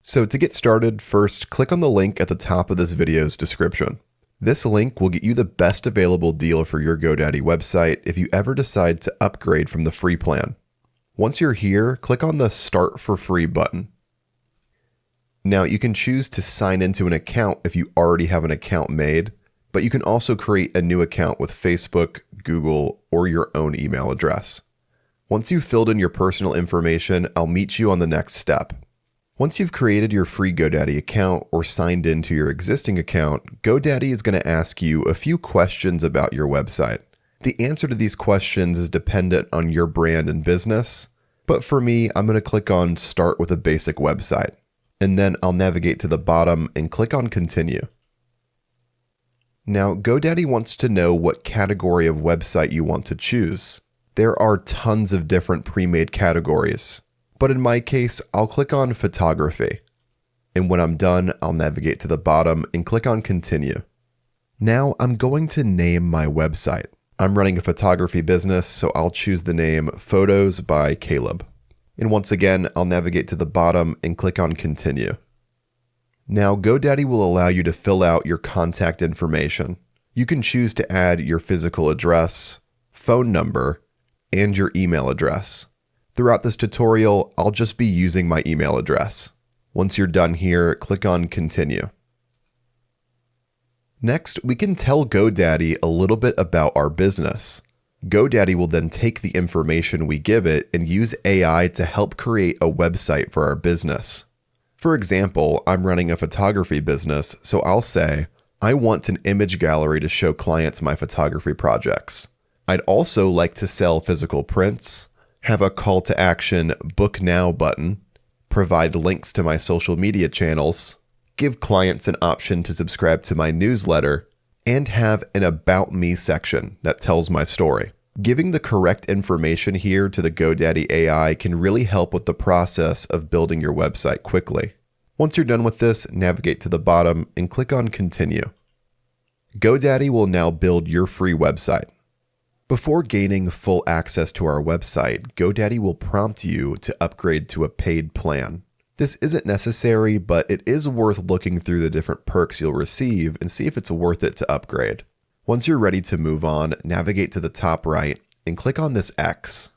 So to get started, first click on the link at the top of this video's description. This link will get you the best available deal for your GoDaddy website if you ever decide to upgrade from the free plan. Once you're here, click on the Start for Free button. Now you can choose to sign into an account if you already have an account made, but you can also create a new account with Facebook, Google, or your own email address. Once you've filled in your personal information, I'll meet you on the next step. Once you've created your free GoDaddy account or signed into your existing account, GoDaddy is going to ask you a few questions about your website. The answer to these questions is dependent on your brand and business, but for me, I'm going to click on Start with a Basic Website, and then I'll navigate to the bottom and click on Continue. Now, GoDaddy wants to know what category of website you want to choose. There are tons of different pre-made categories, but in my case, I'll click on Photography. And when I'm done, I'll navigate to the bottom and click on Continue. Now I'm going to name my website. I'm running a photography business, so I'll choose the name Photos by Caleb. And once again, I'll navigate to the bottom and click on Continue. Now GoDaddy will allow you to fill out your contact information. You can choose to add your physical address, phone number, and your email address. Throughout this tutorial, I'll just be using my email address. Once you're done here, click on Continue. Next, we can tell GoDaddy a little bit about our business. GoDaddy will then take the information we give it and use AI to help create a website for our business. For example, I'm running a photography business, so I'll say, I want an image gallery to show clients my photography projects. I'd also like to sell physical prints, have a call to action Book Now button, provide links to my social media channels, give clients an option to subscribe to my newsletter, and have an About Me section that tells my story. Giving the correct information here to the GoDaddy AI can really help with the process of building your website quickly. Once you're done with this, navigate to the bottom and click on Continue. GoDaddy will now build your free website. Before gaining full access to our website, GoDaddy will prompt you to upgrade to a paid plan. This isn't necessary, but it is worth looking through the different perks you'll receive and see if it's worth it to upgrade. Once you're ready to move on, navigate to the top right and click on this X.